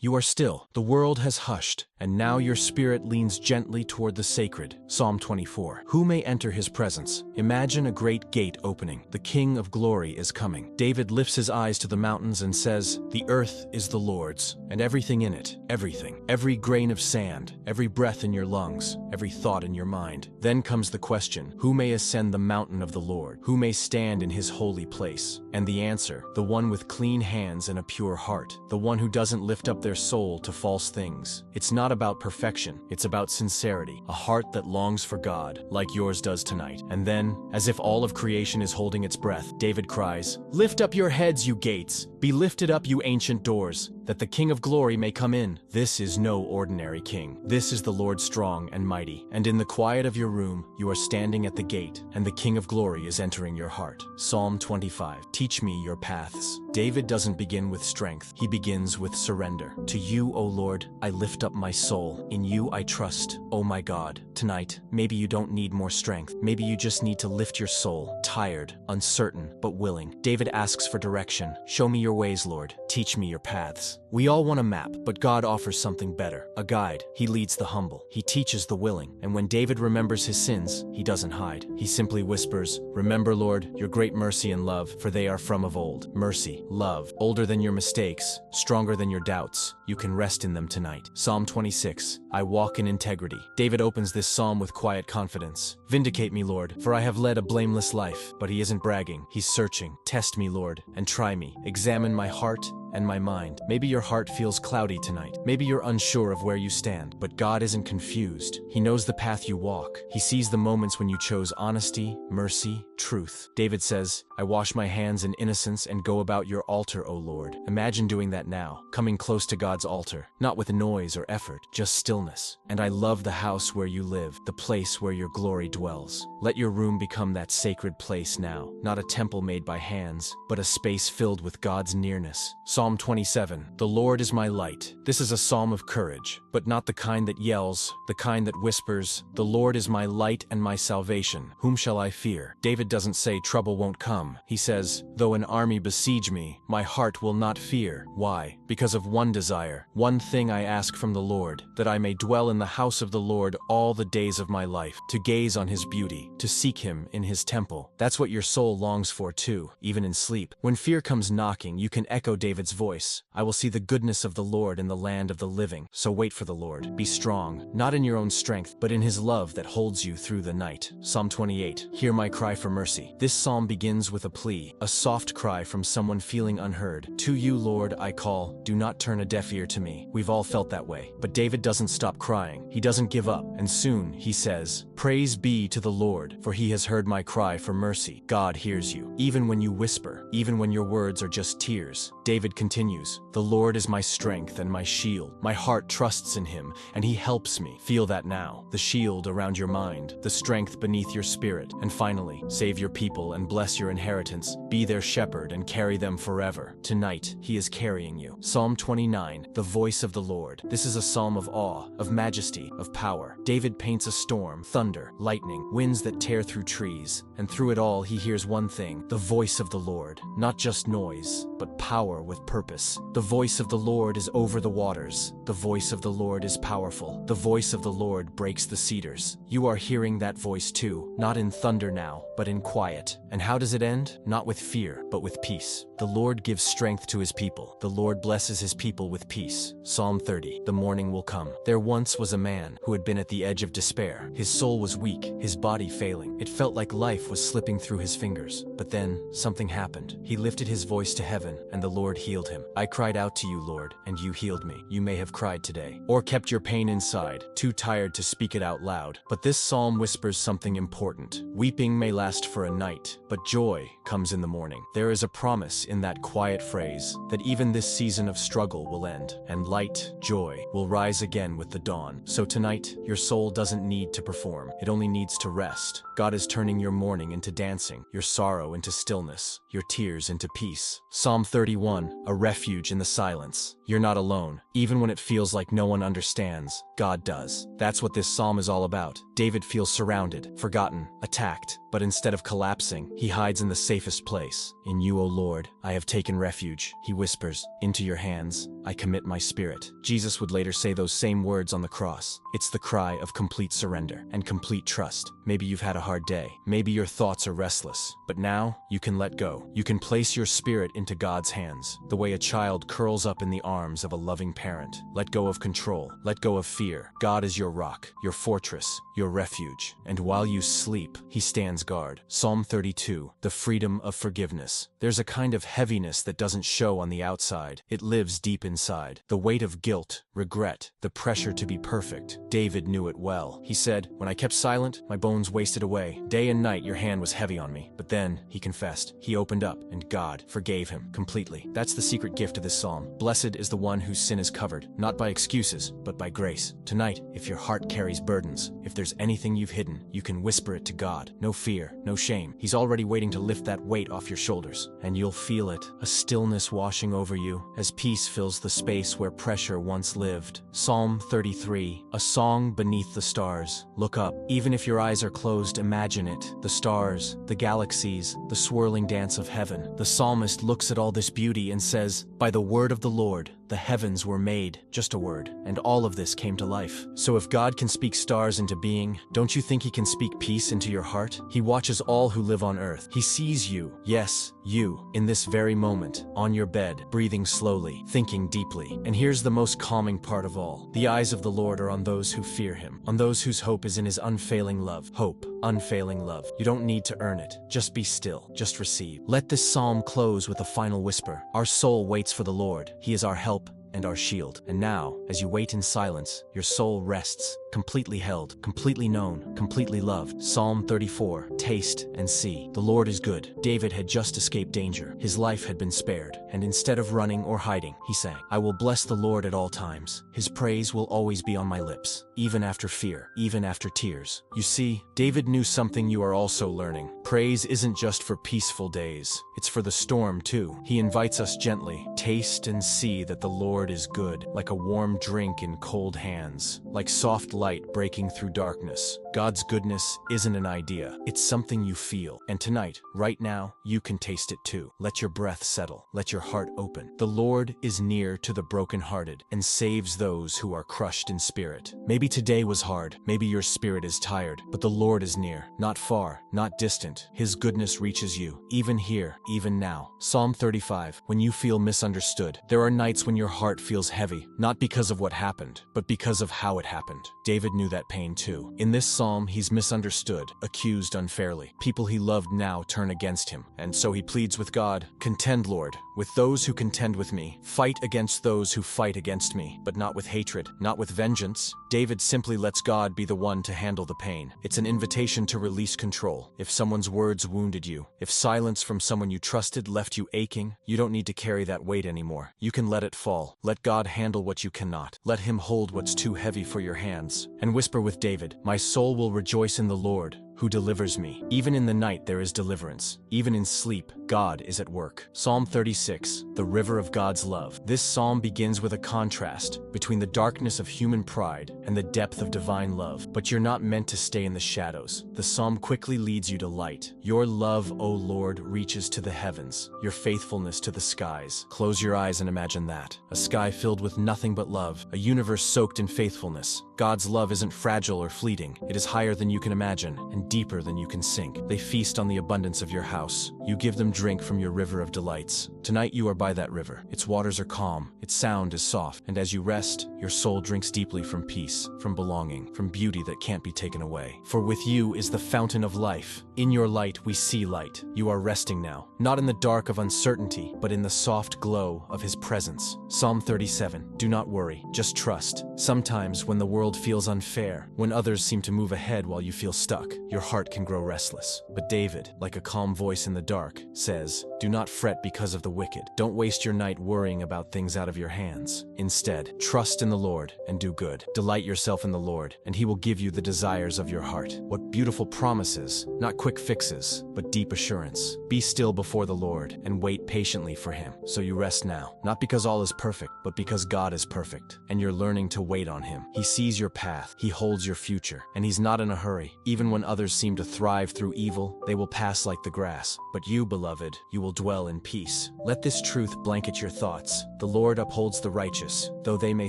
You are still. The world has hushed, and now your spirit leans gently toward the sacred. Psalm 24. Who may enter his presence? Imagine a great gate opening. The King of glory is coming. David lifts his eyes to the mountains and says, "The earth is the Lord's, and everything in it, everything. Every grain of sand, every breath in your lungs, every thought in your mind." Then comes the question, who may ascend the mountain of the Lord? Who may stand in his holy place? And the answer, the one with clean hands and a pure heart, the one who doesn't lift up their soul to false things. It's not about perfection, it's about sincerity, a heart that longs for God, like yours does tonight. And then, as if all of creation is holding its breath, David cries, "Lift up your heads, you gates! Be lifted up, you ancient doors, that the King of glory may come in." This is no ordinary king. This is the Lord strong and mighty. And in the quiet of your room, you are standing at the gate, and the King of glory is entering your heart. Psalm 25. Teach me your paths. David doesn't begin with strength. He begins with surrender. To you, O Lord, I lift up my soul. In you I trust, O my God. Tonight, maybe you don't need more strength. Maybe you just need to lift your soul. Tired, uncertain, but willing. David asks for direction. Show me your ways, Lord. Teach me your paths. We all want a map, but God offers something better. A guide. He leads the humble. He teaches the willing. And when David remembers his sins, he doesn't hide. He simply whispers, "Remember, Lord, your great mercy and love, for they are from of old." Mercy, love, older than your mistakes, stronger than your doubts. You can rest in them tonight. Psalm 26. I walk in integrity. David opens this psalm with quiet confidence. Vindicate me, Lord, for I have led a blameless life. But he isn't bragging. He's searching. Test me, Lord, and try me. Examine my heart and my mind. Maybe your heart feels cloudy tonight. Maybe you're unsure of where you stand. But God isn't confused. He knows the path you walk. He sees the moments when you chose honesty, mercy, truth. David says, I wash my hands in innocence and go about your altar, O Lord. Imagine doing that now, coming close to God's altar, not with noise or effort, just stillness. And I love the house where you live, the place where your glory dwells. Let your room become that sacred place now, not a temple made by hands, but a space filled with God's nearness. Psalm 27. The Lord is my light. This is a psalm of courage, but not the kind that yells, the kind that whispers, the Lord is my light and my salvation. Whom shall I fear? David doesn't say trouble won't come. He says, though an army besiege me, my heart will not fear. Why? Because of one desire, one thing I ask from the Lord, that I may dwell in the house of the Lord all the days of my life, to gaze on his beauty, to seek him in his temple. That's what your soul longs for too, even in sleep. When fear comes knocking, you can echo David's voice. I will see the goodness of the Lord in the land of the living. So wait for the Lord. Be strong, not in your own strength, but in his love that holds you through the night. Psalm 28. Hear my cry for mercy. This psalm begins with a plea, a soft cry from someone feeling unheard. To you, Lord, I call. Do not turn a deaf ear to me. We've all felt that way. But David doesn't stop crying. He doesn't give up. And soon, he says, Praise be to the Lord, for he has heard my cry for mercy. God hears you, even when you whisper, even when your words are just tears. David continues, the Lord is my strength and my shield. My heart trusts in him, and he helps me. Feel that now. The shield around your mind, the strength beneath your spirit. And finally, save your people and bless your inheritance. Be their shepherd and carry them forever. Tonight, he is carrying you. Psalm 29, the voice of the Lord. This is a psalm of awe, of majesty, of power. David paints a storm, thunder, lightning, winds that tear through trees. And through it all, he hears one thing, the voice of the Lord. Not just noise, but power with purpose. The voice of the Lord is over the waters. The voice of the Lord is powerful. The voice of the Lord breaks the cedars. You are hearing that voice too, not in thunder now, but in quiet. And how does it end? Not with fear, but with peace. The Lord gives strength to his people. The Lord blesses his people with peace. Psalm 30. The morning will come. There once was a man who had been at the edge of despair. His soul was weak, his body failing. It felt like life was slipping through his fingers. But then, something happened. He lifted his voice to heaven, and the Lord healed him. I cried out to you, Lord, and you healed me. You may have cried today, or kept your pain inside, too tired to speak it out loud. But this psalm whispers something important. Weeping may last for a night, but joy comes in the morning. There is a promise in that quiet phrase that even this season of struggle will end, and light, joy, will rise again with the dawn. So tonight, your soul doesn't need to perform. It only needs to rest. God is turning your mourning into dancing, your sorrow into stillness, your tears into peace. Psalm 31, a refuge in the silence. You're not alone. Even when it feels like no one understands, God does. That's what this psalm is all about. David feels surrounded, forgotten, attacked, but instead of collapsing, he hides in the safest place. In you, O Lord, I have taken refuge, he whispers. Into your hands, I commit my spirit. Jesus would later say those same words on the cross. It's the cry of complete surrender and complete trust. Maybe you've had a hard day. Maybe your thoughts are restless. But now, you can let go. You can place your spirit into God's hands, the way a child curls up in the arms of a loving parent. Let go of control. Let go of fear. God is your rock, your fortress, your refuge. And while you sleep, he stands guard. Psalm 32, the freedom of forgiveness. There's a kind of heaviness that doesn't show on the outside. It lives deep inside. The weight of guilt, regret, the pressure to be perfect. David knew it well. He said, "When I kept silent, my bones wasted away. Day and night your hand was heavy on me." But then, he confessed. He opened up, and God forgave him completely. That's the secret gift of this psalm. Blessed is the one whose sin is covered, not by excuses, but by grace. Tonight, if your heart carries burdens, if there's anything you've hidden, you can whisper it to God. No fear, no shame. He's already waiting to lift that weight off your shoulders. And you'll feel it, a stillness washing over you, as peace fills the space where pressure once lived. Psalm 33, a song beneath the stars. Look up. Even if your eyes are closed, imagine it. The stars, the galaxies, the swirling dance of heaven. The psalmist looks at all this beauty and says, "By the word of the Lord, the heavens were made," just a word, and all of this came to life. So if God can speak stars into being, don't you think he can speak peace into your heart? He watches all who live on earth. He sees you, yes, you, in this very moment, on your bed, breathing slowly, thinking deeply. And here's the most calming part of all. The eyes of the Lord are on those who fear him, on those whose hope is in his unfailing love. Hope, unfailing love. You don't need to earn it. Just be still. Just receive. Let this psalm close with a final whisper. Our soul waits for the Lord. He is our help and our shield. And now, as you wait in silence, your soul rests, completely held, completely known, completely loved. Psalm 34, taste and see. The Lord is good. David had just escaped danger. His life had been spared. And instead of running or hiding, he sang, "I will bless the Lord at all times. His praise will always be on my lips, even after fear, even after tears." You see, David knew something you are also learning. Praise isn't just for peaceful days. It's for the storm too. He invites us gently. Taste and see that the Lord is good, like a warm drink in cold hands, like soft light breaking through darkness. God's goodness isn't an idea. It's something you feel. And tonight, right now, you can taste it too. Let your breath settle. Let your heart open. The Lord is near to the brokenhearted and saves those who are crushed in spirit. Maybe today was hard. Maybe your spirit is tired. But the Lord is near. Not far, not distant. His goodness reaches you, even here, even now. Psalm 35, when you feel misunderstood. There are nights when your heart feels heavy, not because of what happened, but because of how it happened. David knew that pain too. In this psalm, he's misunderstood, accused unfairly. People he loved now turn against him. And so he pleads with God, "Contend, Lord, with those who contend with me. Fight against those who fight against me, but not with hatred, not with vengeance." David simply lets God be the one to handle the pain. It's an invitation to release control. If someone's words wounded you, if silence from someone you trusted left you aching, you don't need to carry that weight anymore. You can let it fall. Let God handle what you cannot. Let him hold what's too heavy for your hands. And whisper with David, "My soul will rejoice in the Lord, who delivers me." Even in the night there is deliverance. Even in sleep, God is at work. Psalm 36, the river of God's love. This psalm begins with a contrast between the darkness of human pride and the depth of divine love. But you're not meant to stay in the shadows. The psalm quickly leads you to light. Your love, O Lord, reaches to the heavens, your faithfulness to the skies. Close your eyes and imagine that. A sky filled with nothing but love, a universe soaked in faithfulness. God's love isn't fragile or fleeting. It is higher than you can imagine and deeper than you can sink. They feast on the abundance of your house. You give them drink from your river of delights. Tonight you are by that river. Its waters are calm, its sound is soft, and as you rest, your soul drinks deeply from peace, from belonging, from beauty that can't be taken away. For with you is the fountain of life. In your light we see light. You are resting now, not in the dark of uncertainty, but in the soft glow of his presence. Psalm 37, do not worry, just trust. Sometimes when the world feels unfair, when others seem to move ahead while you feel stuck, your heart can grow restless. But David, like a calm voice in the dark, says, "Do not fret because of the wicked. Don't waste your night worrying about things out of your hands. Instead, trust in the the Lord and do good. Delight yourself in the Lord, and he will give you the desires of your heart. What beautiful promises, not quick fixes, but deep assurance. Be still before the Lord and wait patiently for him. So you rest now, not because all is perfect, but because God is perfect, and you're learning to wait on him. He sees your path, he holds your future, and he's not in a hurry. Even when others seem to thrive through evil, they will pass like the grass. But you, beloved, you will dwell in peace. Let this truth blanket your thoughts. The Lord upholds the righteous. Though they may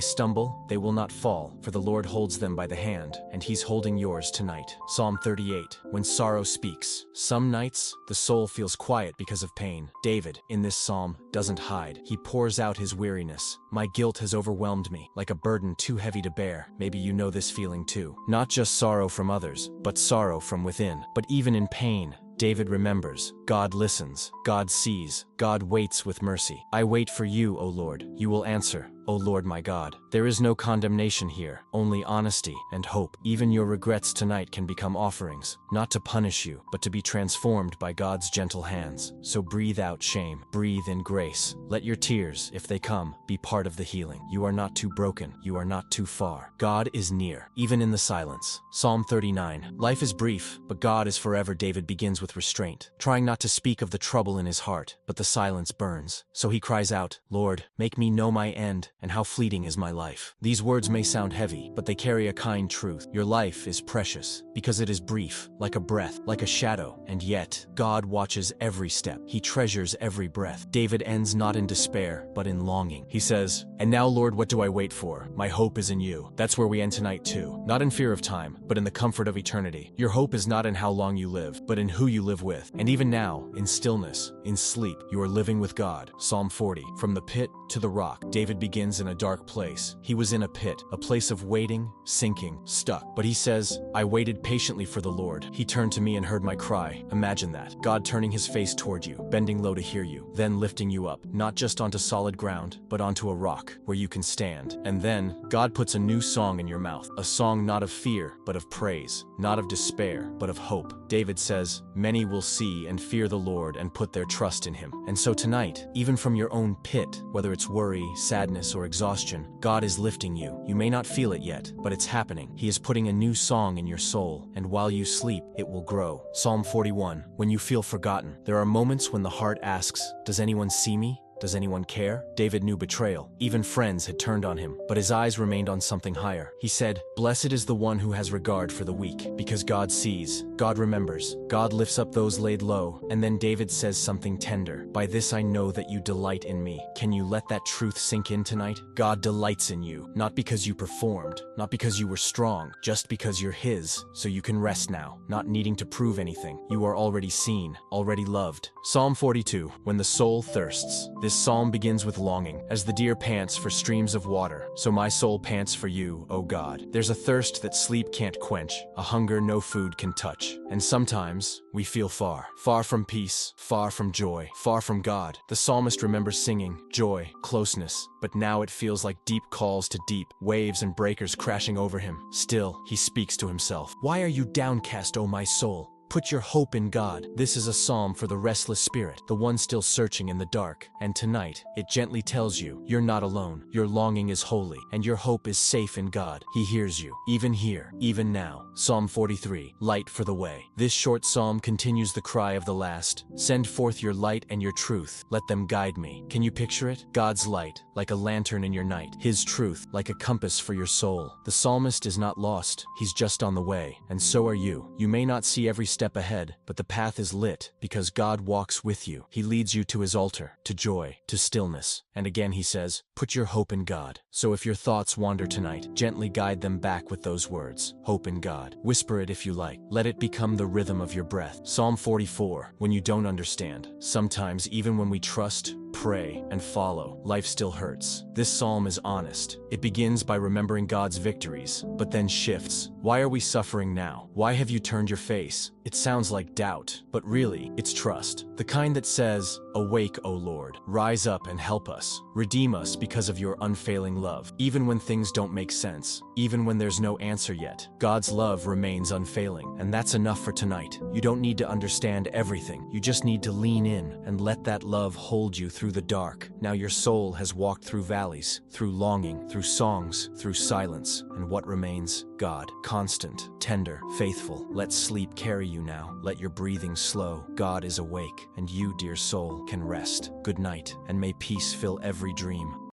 stumble, they will not fall, for the Lord holds them by the hand, and he's holding yours tonight. Psalm 38. When sorrow speaks. Some nights, the soul feels quiet because of pain. David, in this psalm, doesn't hide. He pours out his weariness. My guilt has overwhelmed me, like a burden too heavy to bear. Maybe you know this feeling too. Not just sorrow from others, but sorrow from within. But even in pain, David remembers. God listens. God sees. God waits with mercy. I wait for you, O Lord. You will answer, O Lord my God. There is no condemnation here, only honesty and hope. Even your regrets tonight can become offerings, not to punish you, but to be transformed by God's gentle hands. So breathe out shame, breathe in grace. Let your tears, if they come, be part of the healing. You are not too broken. You are not too far. God is near, even in the silence. Psalm 39. Life is brief, but God is forever. David begins with restraint, trying not to speak of the trouble in his heart, but the silence burns. So he cries out, Lord, make me know my end, and how fleeting is my life. These words may sound heavy, but they carry a kind truth. Your life is precious, because it is brief, like a breath, like a shadow, and yet, God watches every step. He treasures every breath. David ends not in despair, but in longing. He says, and now, Lord, what do I wait for? My hope is in you. That's where we end tonight too. Not in fear of time, but in the comfort of eternity. Your hope is not in how long you live, but in who you live with. And even now, in stillness, in sleep, you are living with God. Psalm 40. From the pit to the rock, David begins in a dark place. He was in a pit, a place of waiting, sinking, stuck. But he says, I waited patiently for the Lord. He turned to me and heard my cry. Imagine that. God turning his face toward you, bending low to hear you, then lifting you up, not just onto solid ground, but onto a rock where you can stand. And then, God puts a new song in your mouth, a song not of fear, but of praise, not of despair, but of hope. David says, many will see and fear the Lord and put their trust in him. And so tonight, even from your own pit, whether it's worry, sadness, or exhaustion, God is lifting you. You may not feel it yet, but it's happening. He is putting a new song in your soul, and while you sleep, it will grow. Psalm 41. When you feel forgotten, there are moments when the heart asks, does anyone see me? Does anyone care? David knew betrayal. Even friends had turned on him, but his eyes remained on something higher. He said, blessed is the one who has regard for the weak, because God sees, God remembers, God lifts up those laid low. And then David says something tender. By this I know that you delight in me. Can you let that truth sink in tonight? God delights in you, not because you performed, not because you were strong, just because you're his, so you can rest now, not needing to prove anything. You are already seen, already loved. Psalm 42. When the soul thirsts. This psalm begins with longing. As the deer pants for streams of water, so my soul pants for you, O God. There's a thirst that sleep can't quench, a hunger no food can touch. And sometimes, we feel far. Far from peace, far from joy, far from God. The psalmist remembers singing, joy, closeness, but now it feels like deep calls to deep, waves and breakers crashing over him. Still, he speaks to himself. Why are you downcast, O my soul? Put your hope in God. This is a psalm for the restless spirit, the one still searching in the dark. And tonight, it gently tells you, you're not alone. Your longing is holy, and your hope is safe in God. He hears you, even here, even now. Psalm 43, light for the way. This short psalm continues the cry of the last. Send forth your light and your truth. Let them guide me. Can you picture it? God's light, like a lantern in your night. His truth, like a compass for your soul. The psalmist is not lost. He's just on the way. And so are you. You may not see every step ahead, but the path is lit because God walks with you. He leads you to his altar, to joy, to stillness. And again he says, put your hope in God. So if your thoughts wander tonight, gently guide them back with those words. Hope in God. Whisper it if you like. Let it become the rhythm of your breath. Psalm 44. When you don't understand. Sometimes even when we trust, pray, and follow, life still hurts. This psalm is honest. It begins by remembering God's victories, but then shifts. Why are we suffering now? Why have you turned your face? It sounds like doubt, but really, it's trust. The kind that says, awake, O Lord. Rise up and help us. Redeem us because of your unfailing love. Even when things don't make sense, even when there's no answer yet, God's love remains unfailing. And that's enough for tonight. You don't need to understand everything. You just need to lean in and let that love hold you through the dark. Now your soul has walked through valleys, through longing, through songs, through silence. And what remains? God. Constant, tender, faithful. Let sleep carry you now. Let your breathing slow. God is awake, and you, dear soul, can rest. Good night, and may peace fill every dream.